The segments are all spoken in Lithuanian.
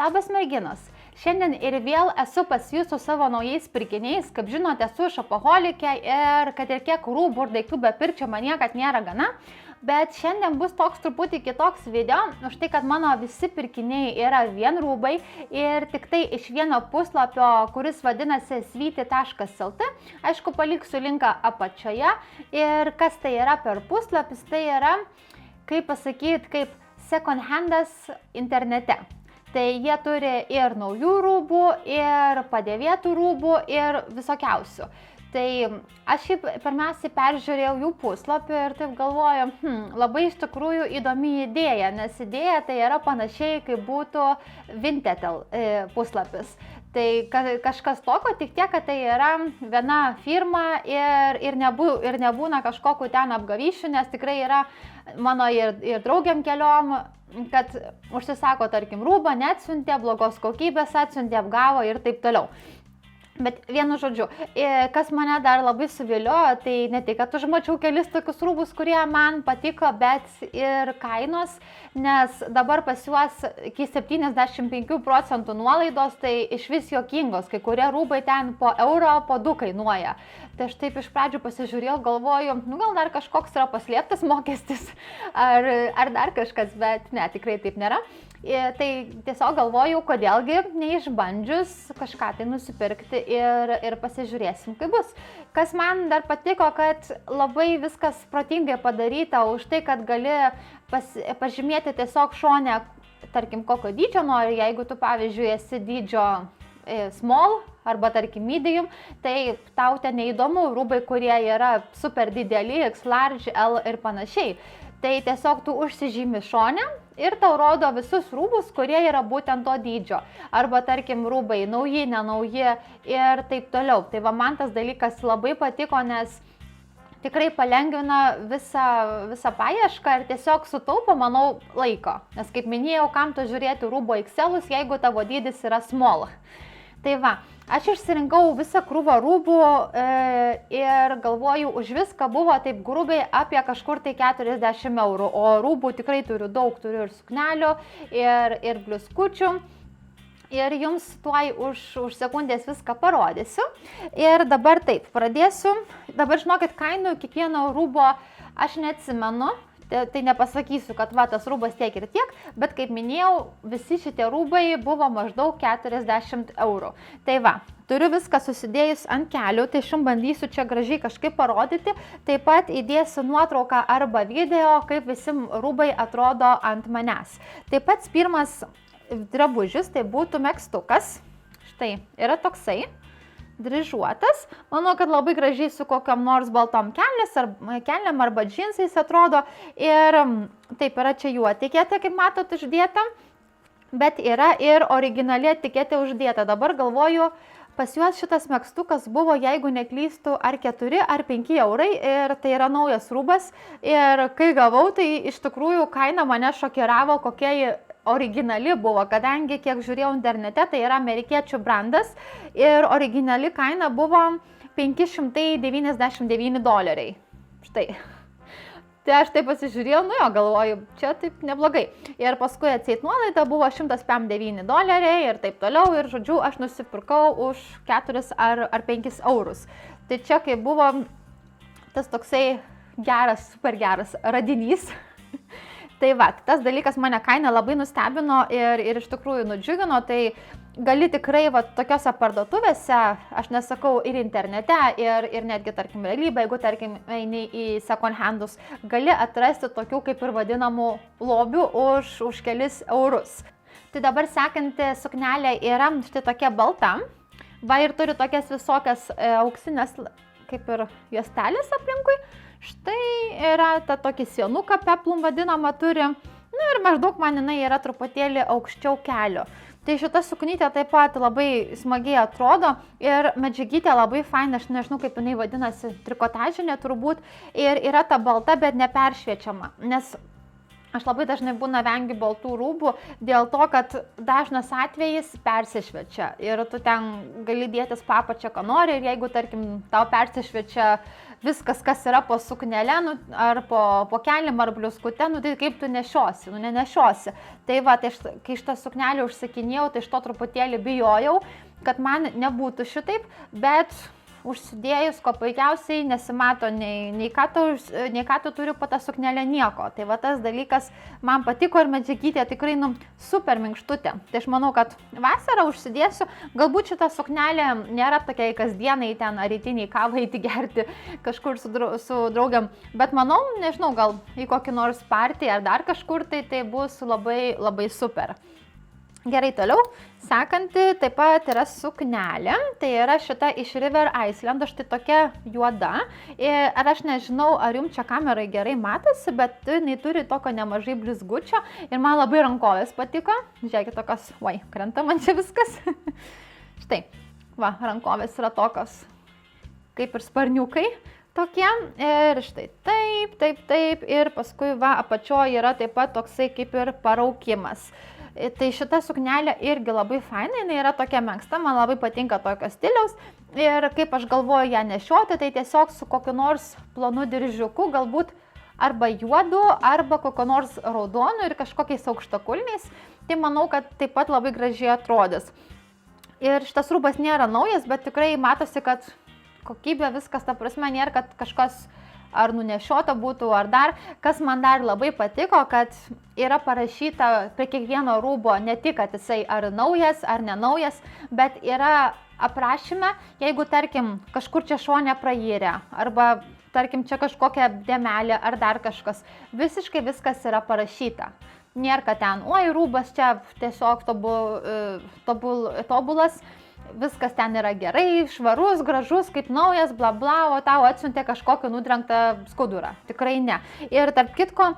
Labas merginos. Šiandien ir vėl esu pas jūs su savo naujais pirkiniais. Kaip žinote, esu šopoholikė ir kad ir kiek rūbų ir daiktų bepirkčiau, man niekad nėra gana. Bet šiandien bus toks truputį kitoks video, už tai, kad mano visi pirkiniai yra vien rūbai ir tik tai iš vieno puslapio, kuris vadinasi svyti.lt. Aišku, paliksiu linką apačioje. Ir kas tai yra per puslapis, tai yra, kaip pasakyti, kaip second handas internete. Tai jie turi ir naujų rūbų, ir padėvėtų rūbų, ir visokiausių. Tai aš pirmiausiai peržiūrėjau jų puslapį ir taip galvoju, labai iš tikrųjų įdomi idėja, nes idėja tai yra panašiai, kaip būtų Vintetel puslapis. Tai kažkas tokio, tik tiek, kad tai yra viena firma ir nebūna kažkokių ten apgavyšių, nes tikrai yra mano ir draugiam keliom, kad užsisako, tarkim, rūbą, neatsiuntė, blogos kokybės atsiuntė, apgavo ir taip toliau. Bet vienu žodžiu, kas mane dar labai suviliojo, tai ne tik, kad užmačiau kelis tokius rūbus, kurie man patiko, bet ir kainos, nes dabar pas juos iki 75% nuolaidos, tai iš vis juokingos, kai kurie rūbai ten po euro, po 2 kainuoja. Tai aš taip iš pradžių pasižiūrėjau, galvoju, gal dar kažkoks yra paslėptas mokestis, ar dar kažkas, bet ne, tikrai taip nėra. Tai tiesiog galvojau, kodėlgi neišbandžius kažką tai nusipirkti ir pasižiūrėsim, kaip bus. Kas man dar patiko, kad labai viskas protingai padaryta už tai, kad gali pažymėti tiesiog šone, tarkim, kokio dydžio nori, jeigu tu, pavyzdžiui, esi dydžio small arba, tarkim, medium, tai tau ten neįdomu rūbai, kurie yra super dideli, X large, L ir panašiai. Tai tiesiog tu užsižymi šone ir tau rodo visus rūbus, kurie yra būtent to dydžio. Arba, tarkim, rūbai nauji, nenauji ir taip toliau. Tai va, man tas dalykas labai patiko, nes tikrai palengvina visą paiešką ir tiesiog sutaupo, manau, laiko. Nes kaip minėjau, kam tu žiūrėti rūbo XL, jeigu tavo dydis yra small. Tai va, aš išsirinkau visą krūvą rūbų ir galvoju, už viską buvo taip grubiai apie kažkur tai 40 eurų, o rūbų tikrai turiu daug, turiu ir suknelių, ir bliuskučių. Ir jums tuoj už sekundės viską parodysiu. Ir dabar taip, pradėsiu. Dabar žinokit, kainų kiekvieno rūbo aš neatsimenu. Tai nepasakysiu, kad va, tas rūbas tiek ir tiek, bet kaip minėjau, visi šitie rūbai buvo maždaug 40 eurų. Tai va, turiu viską susidėjus ant kelių, tai šiandien bandysiu čia gražiai kažkaip parodyti. Taip pat įdėsiu nuotrauką arba video, kaip visi rūbai atrodo ant manęs. Taip pat pirmas drabužis, tai būtų megztukas. Štai, yra toksai. Dryžuotas. Manau, kad labai gražiai su kokiam nors baltom kelnėm arba džinsais atrodo. Ir taip yra čia jų etiketė, kaip matot, uždėta. Bet yra ir originali etiketė uždėta. Dabar galvoju, pas juos šitas megztukas buvo, jeigu neklystu, ar 4 ar 5 eurai. Ir tai yra naujas rūbas. Ir kai gavau, tai iš tikrųjų kaina mane šokiravo, kokia originali buvo, kadangi, kiek žiūrėjau internete, tai yra amerikiečių brandas ir originali kaina buvo $599. Štai. Tai aš taip pasižiūrėjau, nu jo, galvoju, čia taip neblogai. Ir paskui atseit nuolaida buvo $159 ir taip toliau. Ir žodžiu, aš nusipirkau už 4 ar 5 eurus. Tai čia kaip buvo tas toksai geras, super geras radinys. Tai va, tas dalykas mane kaina labai nustebino ir iš tikrųjų nudžiugino, tai gali tikrai va, tokiose parduotuvėse, aš nesakau ir internete, ir netgi, tarkim, realybė, jeigu, tarkim, eini į second handus, gali atrasti tokių kaip ir vadinamų lobių už kelis eurus. Tai dabar sekanti suknelė yra štai tokia balta, va ir turi tokias visokias auksinės kaip ir juostelės aplinkui. Štai yra ta tokį sienuką peplum vadinamą turi. Nu ir maždaug man jinai yra truputėlį aukščiau kelio. Tai šita suknytė taip pat labai smagiai atrodo ir medžiagytė labai faina, aš nežinau kaip jinai vadinasi, trikotažinė turbūt. Ir yra ta balta, bet neperšviečiama, nes aš labai dažnai vengiu baltų rūbų dėl to, kad dažnas atvejis persišviečia ir tu ten gali dėtis po apačia, ką nori, ir jeigu, tarkim, tau persišviečia viskas, kas yra po suknelę, nu, ar po kelnim, ar bliuskute, nu, tai kaip tu nešiosi, nu, nenešiosi. Tai va, tai kai šitą suknelę užsakinėjau, tai iš to truputėlį bijojau, kad man nebūtų šitaip, bet užsidėjus, ko puikiausiai nesimato nei ką tu turi po tą suknelę, nieko. Tai va tas dalykas man patiko ir medžiagytė tikrai super minkštutė. Tai aš manau, kad vasarą užsidėsiu, galbūt šitą suknelę nėra tokia kasdienai ten ar rytiniai kavą eiti gerti kažkur su draugiam, bet manau, nežinau, gal į kokį nors partiją ar dar kažkur, tai bus labai, labai super. Gerai, toliau, sekanti taip pat yra suknelė, tai yra šita iš River Island, štai tokia juoda. Ir aš nežinau, ar jums čia kamerai gerai matosi, bet jinai turi tokio nemažai blizgučio ir man labai rankovės patiko. Žiūrėkit, tokios, krenta man čia viskas. Štai, va, rankovės yra tokios kaip ir sparniukai tokie. Ir štai taip, ir paskui va, apačioje yra taip pat toksai kaip ir paraukimas. Tai šita suknelė irgi labai faina, jinai yra tokia menksta, man labai patinka tokio stiliaus ir kaip aš galvoju ją nešioti, tai tiesiog su kokiu nors plonu diržiuku, galbūt arba juodu, arba kokiu nors raudonu ir kažkokiais aukštakulniais, tai manau, kad taip pat labai gražiai atrodys. Ir šitas rūbas nėra naujas, bet tikrai matosi, kad kokybė viskas, ta prasme, nėra, kad kažkas ar nunešiota būtų, ar dar. Kas man dar labai patiko, kad yra parašyta prie kiekvieno rūbo ne tik, kad jisai ar naujas, ar nenaujas, bet yra aprašyme, jeigu, tarkim, kažkur čia šone prayrė, arba, tarkim, čia kažkokia dėmelė, ar dar kažkas. Visiškai viskas yra parašyta. Nėra, kad ten, rūbas čia tiesiog tobulas. Viskas ten yra gerai, švarus, gražus, kaip naujas, bla bla, o tau atsiuntė kažkokią nudrengtą skudurą. Tikrai ne. Ir tarp kitko,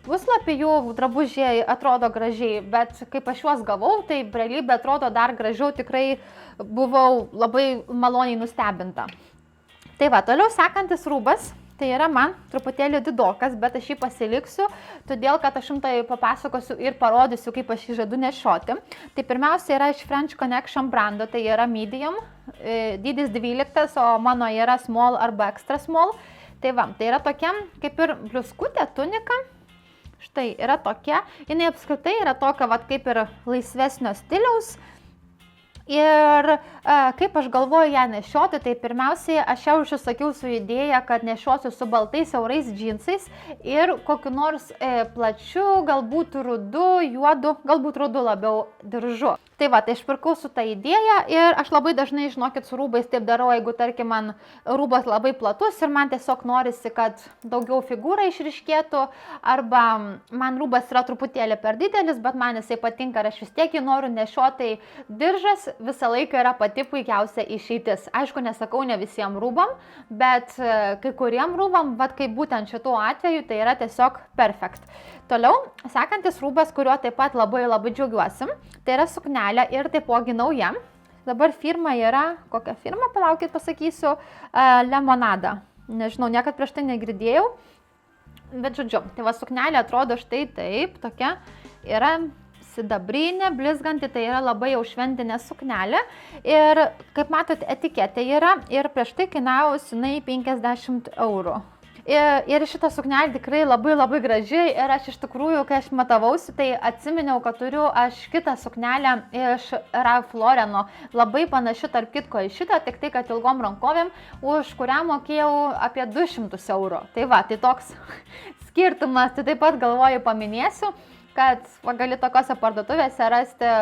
puslapį jų drabužiai atrodo gražiai, bet kaip aš juos gavau, tai realybė atrodo dar gražiau, tikrai buvau labai maloniai nustebinta. Tai va, toliau sekantis rūbas. Tai yra man truputėlį didokas, bet aš jį pasiliksiu, todėl kad aš jums tai papasakosiu ir parodysiu, kaip aš jį žadu nešioti. Tai pirmiausia yra iš French Connection brando, tai yra medium, dydis 12, o mano yra small arba extra small. Tai va, tai yra tokia kaip ir bliuskutė, tunika. Štai yra tokia, jinai apskritai yra tokia kaip ir laisvesnio stiliaus. Ir kaip aš galvoju ją nešioti, tai pirmiausiai aš jau užsisakiau su idėja, kad nešiosiu su baltais siaurais džinsais ir kokiu nors plačiu, galbūt rudu, juodu, galbūt rudu labiau diržu. Tai va, tai aš pirkau su tą idėją ir aš labai dažnai, žinokit, su rūbais taip darau, jeigu, tarkim, man rūbas labai platus ir man tiesiog norisi, kad daugiau figūra išryškėtų, arba man rūbas yra truputėlį per didelis, bet man jisai patinka ir aš vis tiek jį noriu nešioti, diržas visą laiką yra pati puikiausia išeitis. Aišku, nesakau ne visiems rūbam, bet kai kuriem rūbam, bet kaip būtent šituo atveju, tai yra tiesiog perfekt. Toliau, sekantis rūbas, kuriuo taip pat labai labai džiaugiuosi, tai yra suknelė ir taipogi nauja. Dabar firma yra, kokia firma, palaukit pasakysiu, Lemonada. Nežinau, niekad prieš tai negirdėjau, bet žodžiu, tai va suknelė atrodo štai taip, tokia yra sidabrinė, blizganti, tai yra labai jau šventinė suknelė. Ir kaip matot, etiketė yra ir prieš tai kainavo jinai 50 eurų. Ir šitą suknelį tikrai labai labai gražiai ir aš iš tikrųjų, kai aš matavausi, tai atsiminiau, kad turiu aš kitą suknelę iš Ralph Laureno, labai panaši tarp kitko į šitą, tik tai, kad ilgom rankovėm, už kurią mokėjau apie 200 eurų. Tai va, tai toks skirtumas, tai taip pat galvoju paminėsiu, kad gali tokiose parduotuvėse rasti,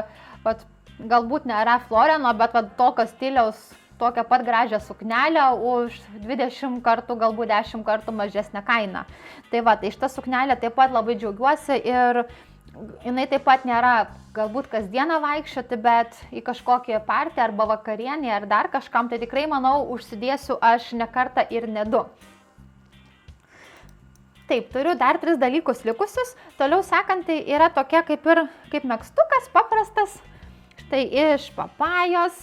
galbūt ne Ralph Laureno, bet tokio stiliaus, tokią pat gražią suknelę už 20 kartų, galbūt 10 kartų mažesnę kainą. Tai va, tai šitą suknelę taip pat labai džiaugiuosi ir jinai taip pat nėra galbūt kasdieną vaikščioti, bet į kažkokį partiją arba vakarienį ar dar kažkam, tai tikrai, manau, užsidėsiu aš ne kartą ir ne du. Taip, turiu dar 3 dalykus likusius. Toliau sekanti yra tokia kaip megztukas paprastas. Štai iš papajos.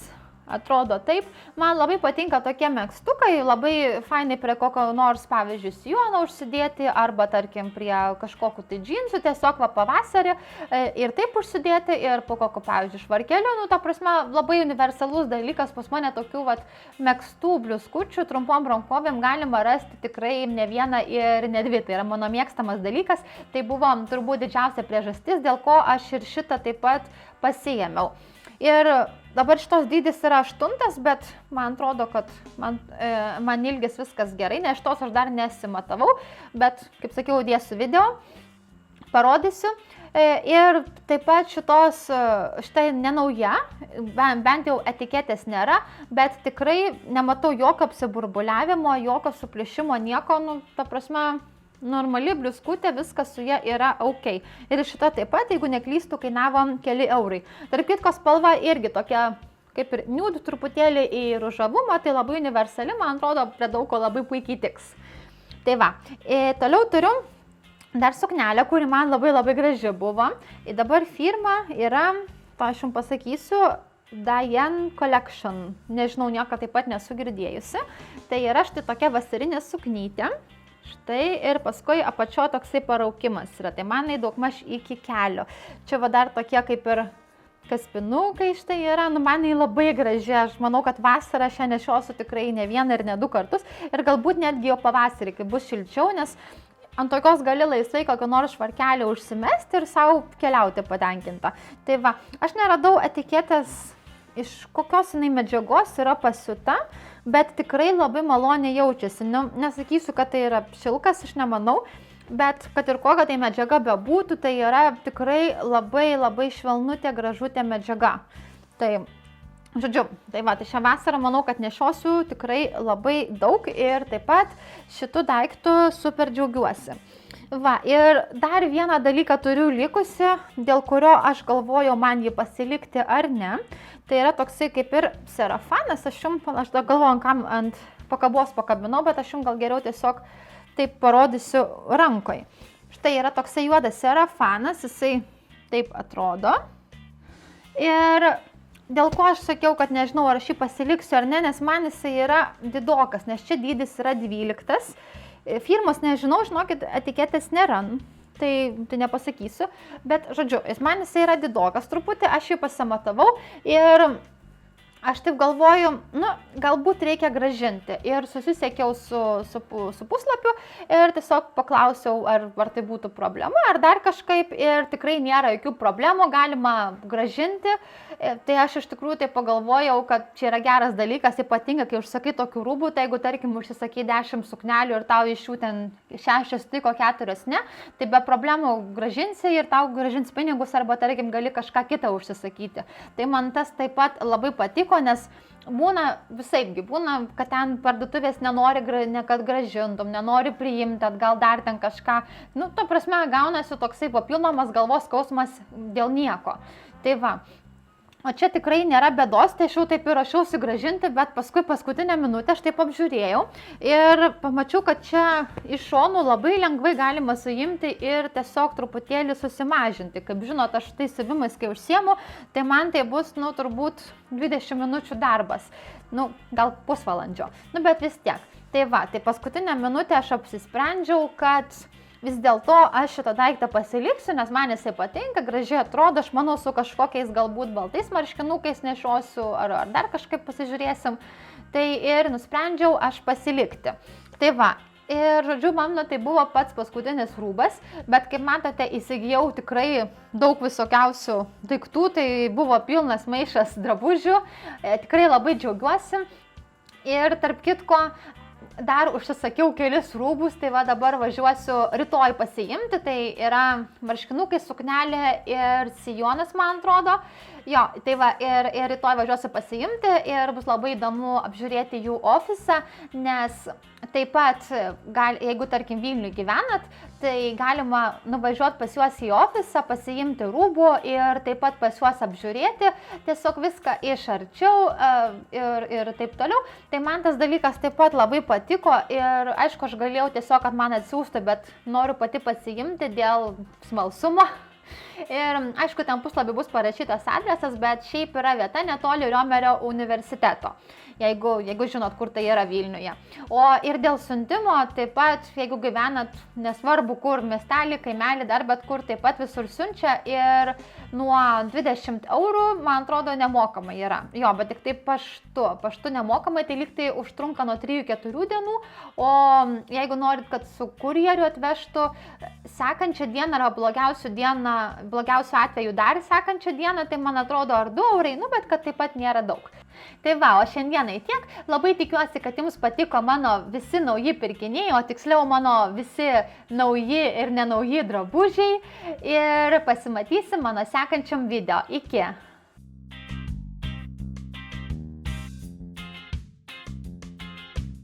atrodo taip. Man labai patinka tokie megztukai, labai fainai prie kokio nors, pavyzdžiui, sijono užsidėti arba, tarkim, prie kažkokių tai džinsų, tiesiog pavasarį ir taip užsidėti ir po kokio, pavyzdžiui, švarkeliu. Nu, ta prasme, labai universalus dalykas, pas mane tokių megztų bliuskučių, trumpom rankovėm galima rasti tikrai ne vieną ir ne dvi. Tai yra mano mėgstamas dalykas. Tai buvo turbūt didžiausia priežastis, dėl ko aš ir šitą taip pat pasiėmiau. Ir dabar šitos dydis yra 8, bet man atrodo, kad man ilgis viskas gerai, nes šitos aš dar nesimatavau, bet, kaip sakiau, dėsiu video, parodysiu. Ir taip pat šitai nenauja, bent jau etiketės nėra, bet tikrai nematau jokio apsiburbuliavimo, jokio suplišimo, nieko, nu, ta prasme, normali bliuskutė, viskas su ja yra ok. Ir šita taip pat, jeigu neklystu, kainavo keli eurai. Tarp kitko spalva irgi tokia kaip ir nude truputėlį į ružavumą, tai labai universali, man atrodo, prie daug ko labai puikiai tiks. Tai va, toliau turiu dar suknelę, kuri man labai graži buvo. Ir dabar firma yra, aš jums pasakysiu, Diane Collection. Nežinau, nieko taip pat nesu girdėjusi. Tai yra štai tokia vasarinė suknytė. Štai ir paskui apačio toksai paraukimas yra, tai man daugmaž iki kelio. Čia va dar tokie kaip ir kaspinukai štai yra, nu man labai graži, aš manau, kad vasarą šią nešiosiu tikrai ne vieną ir ne 2 kartus ir galbūt netgi jau pavasarį, kai bus šilčiau, nes ant tokios gali laisvai kokio nors švarkelį užsimesti ir savo keliauti patenkinta. Tai va, aš neradau etiketės, iš kokios jinai medžiagos yra pasiūta, bet tikrai labai maloniai jaučiasi. Nesakysiu, kad tai yra šilkas, aš nemanau, bet kad ir kokia tai medžiaga bebūtų, tai yra tikrai labai švelnutė, gražutė medžiaga. Tai, žodžiu, tai va, tai šią vasarą manau, kad nešiosiu tikrai labai daug ir taip pat šitų daiktų super džiaugiuosi. Va, ir dar vieną dalyką turiu likusi, dėl kurio aš galvoju man jį pasilikti ar ne. Tai yra toksai kaip ir serafanas, aš dar galvoju, kam ant pakabos pakabinau, bet aš jums gal geriau tiesiog taip parodysiu rankoj. Štai yra toksai juodas serafanas, jisai taip atrodo. Ir dėl ko aš sakiau, kad nežinau, ar aš jį pasiliksiu ar ne, nes man jisai yra didokas, nes čia dydis yra 12. Firmos nežinau, žinokit, etiketės nėra. Tai nepasakysiu, bet, žodžiu, man jisai yra didokas truputį, aš jį pasimatavau ir aš taip galvoju, nu, galbūt reikia gražinti. Ir susisiekiau su puslapiu ir tiesiog paklausiau, ar tai būtų problema, ar dar kažkaip. Ir tikrai nėra jokių problemų, galima gražinti. Tai aš iš tikrųjų tai pagalvojau, kad čia yra geras dalykas, ypatingai, kai užsakai tokių rūbų, tai jeigu, tarkim, užsisakai 10 suknelių ir tau iš jų ten 6 tiko, 4 ne, tai be problemų gražinsi ir tau gražins pinigus arba, tarkim, gali kažką kitą užsisakyti. Tai man tas taip pat labai patiko, nes būna visaipgi, būna, kad ten parduotuvės nenori, kad gražintum, nenori priimti, atgal dar ten kažką. Nu, to prasme, gaunasi toksai papildomas galvos skausmas dėl nieko. Tai va. O čia tikrai nėra bėdos, tai aš jau taip ir rašiausi gražinti, bet paskui paskutinę minutę aš taip apžiūrėjau ir pamačiau, kad čia iš šonų labai lengvai galima suimti ir tiesiog truputėlį susimažinti. Kaip žinot, aš tai siuvimais, kai užsiemu, tai man tai bus, nu, turbūt 20 minučių darbas, nu, gal pusvalandžio, nu, bet vis tiek. Tai va, tai paskutinę minutę aš apsisprendžiau, kad vis dėlto aš šitą daiktą pasiliksiu, nes man jisai patinka, gražiai atrodo, aš manau, su kažkokiais galbūt baltais marškinukais nešiosiu ar dar kažkaip pasižiūrėsim. Tai ir nusprendžiau aš pasilikti. Tai va, ir žodžiu, mano tai buvo pats paskutinis rūbas, bet kaip matote, įsigijau tikrai daug visokiausių daiktų, tai buvo pilnas maišas drabužių, tikrai labai džiaugiuosi. Ir tarp kitko, dar užsisakiau kelis rūbus, tai va dabar važiuosiu rytoj pasiimti, tai yra marškinukai, suknelė ir sijonas, man atrodo. Jo, tai va, ir rytoj važiuosiu pasiimti ir bus labai įdomu apžiūrėti jų ofisą, nes taip pat, jeigu tarkim Vilniuje gyvenat, tai galima nuvažiuoti pas juos į ofisą, pasiimti rūbų ir taip pat pas juos apžiūrėti, tiesiog viską iš arčiau ir taip toliau. Tai man tas dalykas taip pat labai patiko ir aišku, aš galėjau tiesiog, kad man atsiųstų, bet noriu pati pasiimti dėl smalsumo. Ir aišku, ten puslapį bus parašytas adresas, bet šiaip yra vieta netoli Riomerio universiteto. Jeigu žinot, kur tai yra Vilniuje. O ir dėl siuntimo, taip pat, jeigu gyvenat, nesvarbu kur, miestelį, kaimelį, dar bet kur, taip pat visur siunčia ir nuo 20 eurų, man atrodo, nemokamai yra. Jo, bet tik tai paštu nemokamai, tai lyg tai užtrunka nuo 3-4 dienų, o jeigu norit, kad su kurjeriu atvežtų, sekančią dieną yra blogiausiu atveju dar sekančią dieną, tai man atrodo ar 2 eurai, bet kad taip pat nėra daug. Tai va, o šiandienai tiek. Labai tikiuosi, kad jums patiko mano visi nauji pirkiniai, o tiksliau mano visi nauji ir nenauji drabužiai. Ir pasimatysim mano sekančiam video. Iki.